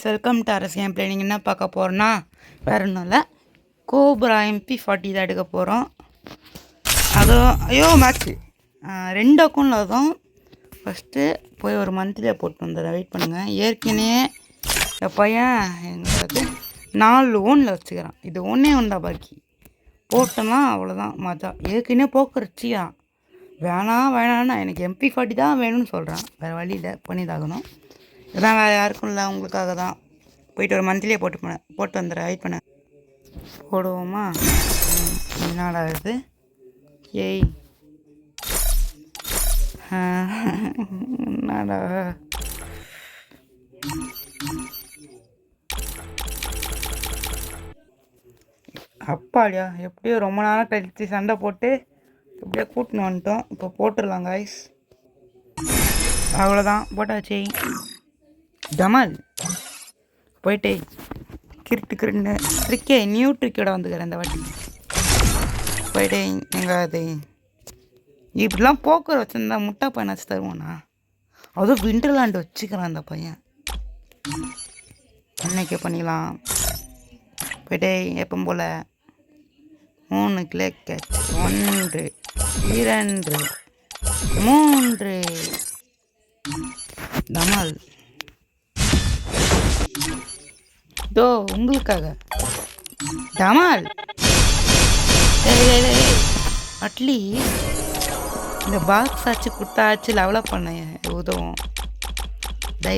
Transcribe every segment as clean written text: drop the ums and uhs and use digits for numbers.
Welcome to அரசு game play. நீங்கள் என்ன பார்க்க போகிறோன்னா வேறு ஒன்றும் இல்லை, கோப்ரா MP40 தான் எடுக்க போகிறோம். அதுவும் ஐயோ மேட்ச்சு 2 அக்கௌண்ட்டில் தான். ஃபஸ்ட்டு போய் ஒரு மந்த்லியை போட்டு வந்துடுறேன், வெயிட் பண்ணுங்கள். ஏற்கனவே என் பையன் எங்களுக்கு 4 ஓனில் வச்சுக்கிறான். இது ஒன்றே ஒன்றா பாக்கி போட்டோம்னா அவ்வளோதான் மஜா. ஏற்கனவே போக்குறச்சியா வேணான்னா எனக்கு MP40 தான் வேணும்னு சொல்கிறான். வேறு வழியில் பண்ணிதாகணும். இதான் வேறு யாருக்கும் இல்லை, உங்களுக்காக தான். போயிட்டு ஒரு மந்த்லியே போட்டு வந்துடுறேன், வெயிட் பண்ண. போடுவோமா? என்னடா இது? ஏய் என்னடா அப்பாடியா, எப்படியோ ரொம்ப நேரம் கழிச்சு சண்டை போட்டு எப்படியோ கூட்டின்னு வந்துட்டோம். இப்போ போட்டுடலாம் காய்ஸ். அவ்வளோதான், போட்டாச்சு. டமால் போயிட்டே கிருட்டுக்குன்னு ட்ரிக்கே நியூ ட்ரிக்கோட வந்துக்கிறேன் இந்த வாட்டி. போயிட்டே எங்கே அது இப்படிலாம் போக்குற வச்சுருந்தா முட்டை பையன் வச்சு தருவானா? அதுவும் விண்டர்லாண்டு வச்சுக்கிறான் அந்த பையன். அன்னைக்கே பண்ணிக்கலாம். போயிட்டே எப்போ போல் 3 கிளே கேட்ச். 1 2 3 டமால். தோ உங்களுக்காக டமால். அட்லீஸ்ட் இந்த பாக்ஸ் ஆச்சு குத்தாச்சு லெவலப் பண்ண உதவும்.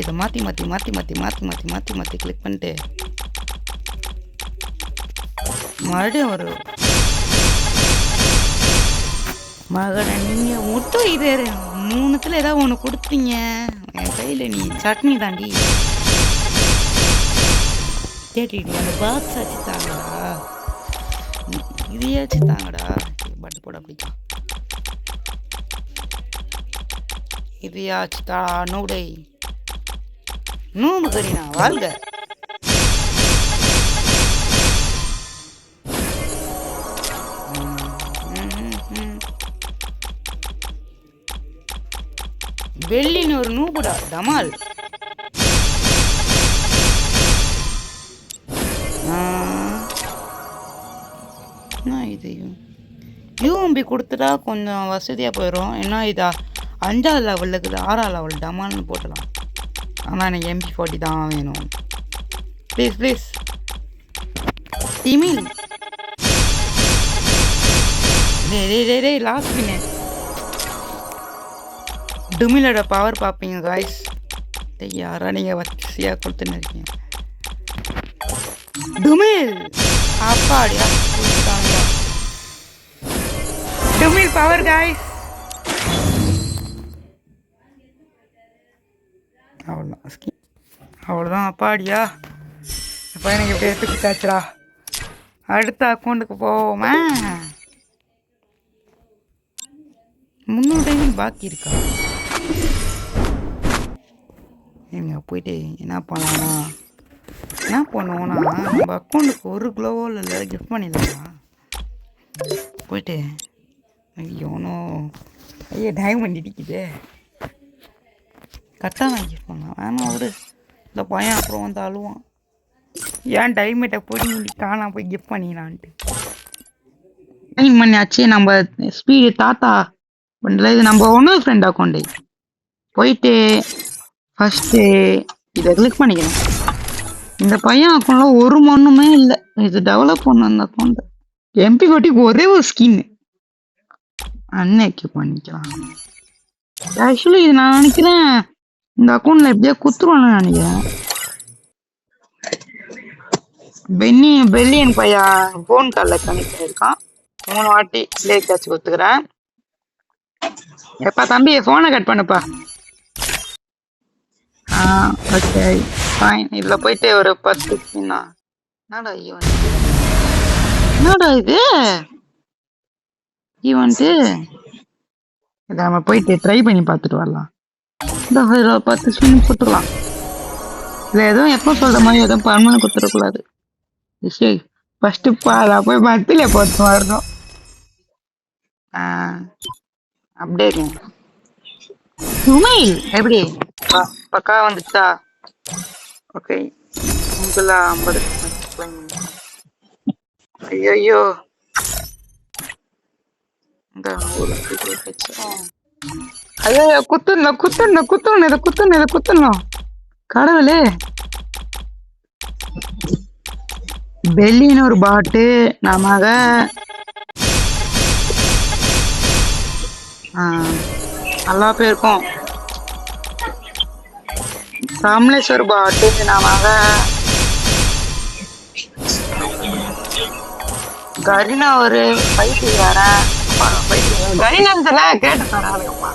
இதை மாற்றி கிளிக் பண்ணிட்டு மறுபடியும் ஒரு மகனை நீங்கள் மட்டும் இது 3த்துல ஏதாவது ஒன்று கொடுத்தீங்க என் கையில், நீ சட்னி தாண்டி கேட்டுக்கிட்டே. அந்த பாக்ஸ் ஆச்சு தாங்கடா, இதையாச்சு தாங்கடா. பட்டு போட அப்படிக்கா, இதையாச்சு தா. நூடை நூம்பு கறினா வாழ்க. வெள்ளின்னு ஒரு நூபுடா டமால். இதையும் யூஎம்பி கொடுத்துட்டா கொஞ்சம் வசதியாக போயிடும். ஏன்னா இதா 5ஆவது லெவலில் இருக்குது, 6ஆவது லெவல் டமால்னு போட்டலாம். ஆனால் எனக்கு MP40 தான் வேணும். ப்ளீஸ் டிமில். டே லாஸ்ட் பின்னே டுமிலோட பவர் பார்ப்பீங்க காய்ஸ். யாரா நீங்கள் வரிசையாக கொடுத்துன்னு இருக்கீங்க. டுமில் அப்பாடியா கொடுத்துட்டாங்க. டுமில் பவர் காய்ஸ். அவ்வளோதான் அப்பாடியா. இப்போ எனக்கு எப்படி எடுத்துக்கிட்டாச்சுரா. அடுத்த அக்கௌண்ட்டுக்கு போவோமா? 300 டைம் பாக்கி இருக்கா? எங்க போயிட்டு என்ன பண்ணுவோன்னா நம்ம அக்கௌண்ட்டுக்கு 1 கிலோவோ இல்லை கிஃப்ட் பண்ணிடலாம். போயிட்டு ஐயோனோ டைமண்ட் இடிக்குது. கரெக்டாக நான் கிஃப்ட் பண்ணலாம். வேணாம் விடு, இந்த பையன் அப்புறம் வந்து அழுவான். ஏன் டைமண்டை போய் காணாம போய் கிஃப்ட் பண்ணிக்கலான்ட்டு. டைம் பண்ணியாச்சு. நம்ம ஸ்பீடு தாத்தா பண்ணல. இது நம்ம ஒன்று ஃப்ரெண்ட் அக்கௌண்ட்டு. போயிட்டு ஃபஸ்ட்டு இதை கிளிக் பண்ணிக்கணும். இந்த பையன் அக்கௌண்ட்டில் ஒரு மண்ணுமே இல்லை. இது டெவலப் பண்ண அந்த அக்கௌண்ட்டு. MP40 ஒரே ஒரு ஸ்கின் அன்னைக்கு பண்ணிக்கலாம். ஆக்சுவலி இது நான் நினைக்கிறேன் இந்த அக்கௌண்ட்டில் எப்படியா குத்துருவானு நினைக்கிறேன். பெல்லியன் பையன் ஃபோன் காலில் கனெக்ட் ஆகிருக்கான். 3 வாட்டி ப்ளே கேட்ச் கொடுத்துக்கிறேன். எப்பா தம்பி ஃபோனை கட் பண்ணுப்பா. Okay fine. இதில் போயிட்டு ஒரு 10 ஸ்கின்னா. என்னடா இது ஈவெண்ட்டு? இதை நம்ம போயிட்டு ட்ரை பண்ணி பார்த்துட்டு வரலாம். இந்த 10 ஸ்கின் கொடுத்துக்கலாம். இல்லை எதுவும் எப்போ சொல்கிற மாதிரி எதுவும் பர்மனெண்ட் கொடுத்துடக்கூடாது. சரி ஃபஸ்ட்டு அதை போய் மத்தியில் போட்டு வரணும். அப்படியே சுமைல் எப்படி பக்கா வந்துச்சா? ஓகே, உங்கள 50 ஐயோ இந்த ஒரு ஐயோ குத்தணும் கடவுளே. பெல்லின்னு ஒரு பாட்டு நமக நல்லா பேருக்கும். கமலேஸ்வர் பாட்டு நமக கரினா ஒரு பைக்கு வேற கரினால கேட்டு தராதுப்பா.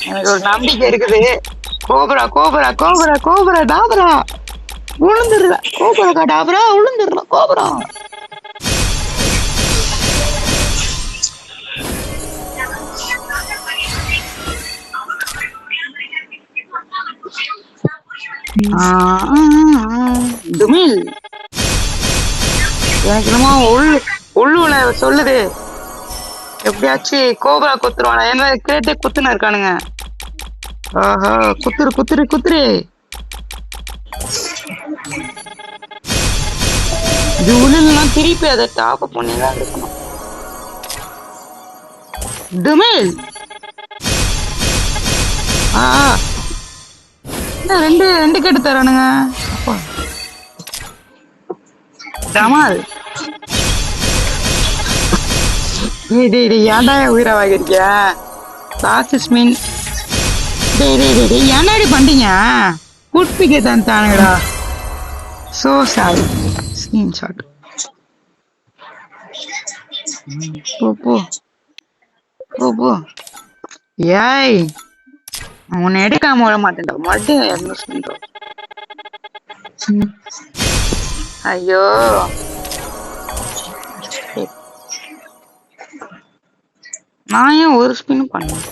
எனக்கு ஒரு நம்பிக்கை இருக்குது. கோபுரா கோபுரா கோபுரா கோபுரா டாபரா உளுந்துடுற கோபுரா டாபரா உளுந்துடுற கோபுரா. துமில் எனக்கு என்னமோ உள்ளுல சொல்லுது எப்படியாச்சும் கோபுரா குத்துருவானா. என்ன கேட்டே குத்துன்னு இருக்கானுங்க. ஆஹா குத்துரு குத்துரு குத்துரு. இது உள்ளலாம் திருப்பி அதை டாப் பண்ணிதான் இருக்கணும். துமில் ரெண்டு ரெண்டு கேட்டு தரானுங்க. டமால் ஏன்டா உயிரை வாங்கிருக்கியா லாஸ்ட் மீன். ஏன்னாடி பண்றீங்க குட்பிக்கே தான் தானுங்கடா. So sorry screenshot. போ போ போ போ. ஏய் உன்னை எடுக்காம விட மாட்டேன்டா மறுபடியும். ஐயோ நான் ஏன் ஒரு ஸ்பின் பண்ணேன்.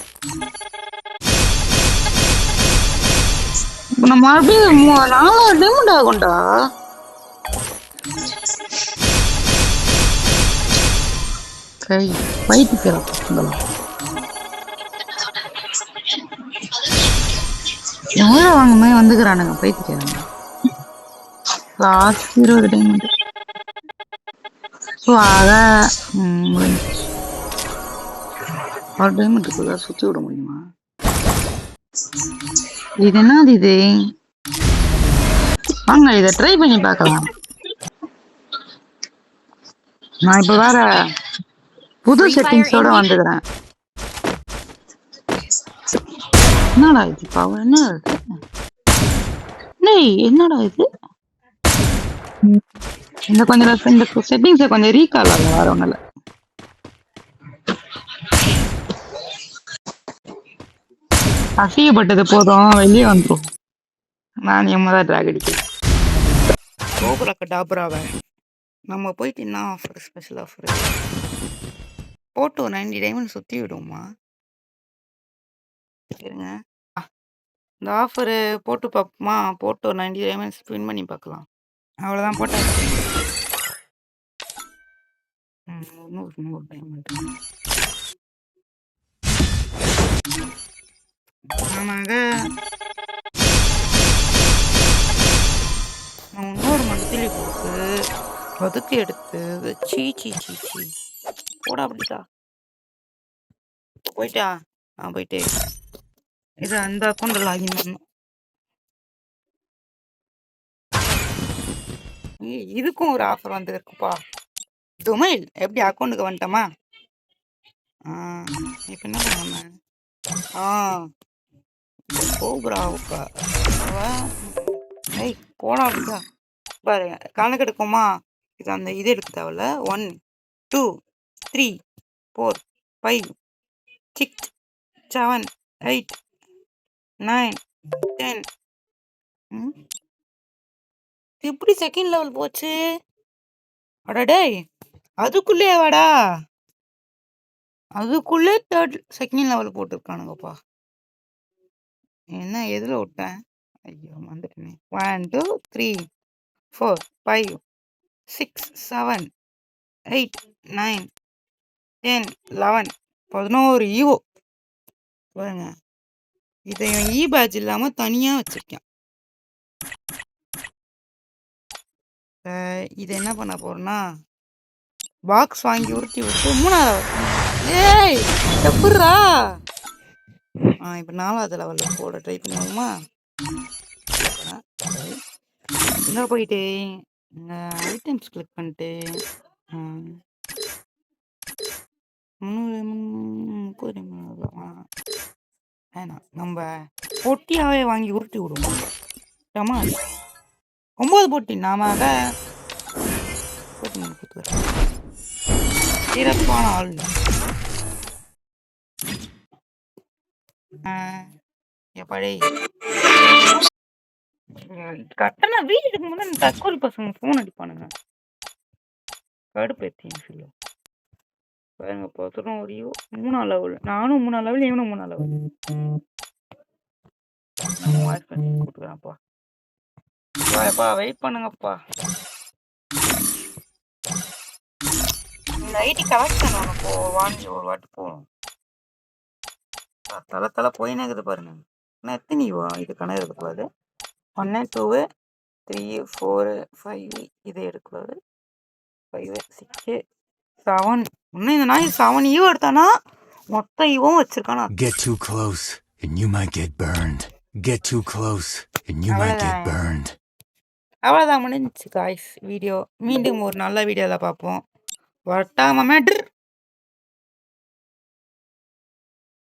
நான் மறுபடியும் 4 டைமண்ட் ஆகும்டா. கை பைத்தியம் எவ்வளோ வாங்குமே வந்துக்கிறானுங்க பைத்திக்கிறானுங்க. Last 20 diamond. ஸோ ஆக ஒரு டைமண்ட் இருக்குதா சுற்றி விட முடியுமா? இது என்னது இது? வாங்க இதை ட்ரை பண்ணி பார்க்கலாம். நான் இப்ப வேற புது செட்டிங்ஸோட வந்துக்கிறேன். என்னடா இது பவர்? என்ன என்னடா இது? இந்த கொஞ்சம் இந்த செட்டிங்ஸை கொஞ்சம் ரீகால் ஆகும். வேற ஒண்ணுல அசியப்பட்டது போதும் வெளியே வந்துடும். நான் எம்மதான் டிராக் அடிக்கிறேன். கோபுராக்க டாபராவை நம்ம போயிட்டு என்ன offer special offer photo 90 diamond சுற்றி விடுவோமா? சரிங்க இந்த ஆஃபரு போட்டு பார்ப்போமா? போட்டோ 90 டைமண்ட்ஸ் ஸ்பின் பண்ணி பார்க்கலாம். அவ்வளோதான் போட்டேன். 100 டைமண்ட். ஆமாங்க இன்னொரு மந்த்லி போட்டு அதுக்கு எடுத்து சீ சீ சீ சீ போடா அப்படிட்டா போயிட்டா. போயிட்டு இது அந்த அக்கௌண்ட் லாகின் பண்ணும். இதுக்கும் ஒரு ஆஃபர் வந்து இருக்குப்பா. துமைல் எப்படி அக்கௌண்ட்டுக்கு வந்துட்டோமா? இப்போ என்ன பண்ணாம கோபுராவுக்கா ஏய் போடா அப்படியா பாரு கணக்கு எடுக்குமா? இது அந்த இது எடுக்க தேவையில்ல. 1 2 3 4 5 6 7 8 9 10. எப்படி செகண்ட் லெவல் போச்சு? அடடே அதுக்குள்ளே வாடா. அதுக்குள்ளே செகண்ட் லெவல் போட்டுருக்கானுங்கப்பா. என்ன எதில் விட்டேன்? ஐயோ வந்துட்டேனே. 1 2 3 4 5 6 7 8 9 10 11 11 ஈவோ பாருங்க. இதை இவன் பேட்ச் இல்லாமல் தனியாக வச்சிருக்கேன். இது என்ன பண்ண போகிறோன்னா பாக்ஸ் வாங்கி உருட்டி விட்டு 3வது ஏய் எப்பட்றா இப்போ 4வது லெவலில் போட ட்ரை பண்ணுவோமா? எங்கே போயிட்டு ஐட்டம்ஸ் கிளிக் பண்ணிட்டு 30 வேணாம், நம்ம பொட்டியாகவே வாங்கி உருட்டி விடுவோம். ஆமா 9 பொட்டி நாம அதை சிறப்பான ஆள். எப்படி கரெக்டாக வீட்டுக்கு முன்னாடி தற்கொலை பசங்க ஃபோன் அடிப்பானுங்க. கடுப்பேற்றின்னு சொல்லு பாருங்க. பார்த்துட்டோம் ஒரு 3ஆம் லெவல். நானும் 3ஆம் லெவல், இவனும் 3ஆம் லெவல். கூப்பிட்டுக்கிறேன்ப்பா. எப்பா வெயிட் பண்ணுங்கப்பா. இந்த ஐடி கலெக்ஷன் ஒன்று வாங்கி ஒரு வாட்டி போகணும். தலை போயினே இருக்குது பாருங்க. நான் எத்தனை இது கணக்கு எடுக்கக்கூடாது. 1 2 3 4 5 இதை எடுக்கக்கூடாது. 5 6 7 இன்னும் இந்த நாய் 7 ஈவோ எடுத்தானா மொத்த ஈவும் வச்சிருக்கானா. Get too close and you might get burned. Get too close and you might get burned. அவ்வளோதான் முடிஞ்சிச்சு காய்ஸ் வீடியோ. மீண்டும் ஒரு நல்ல வீடியோவில் பார்ப்போம். வரட்டாம மேட்ரு.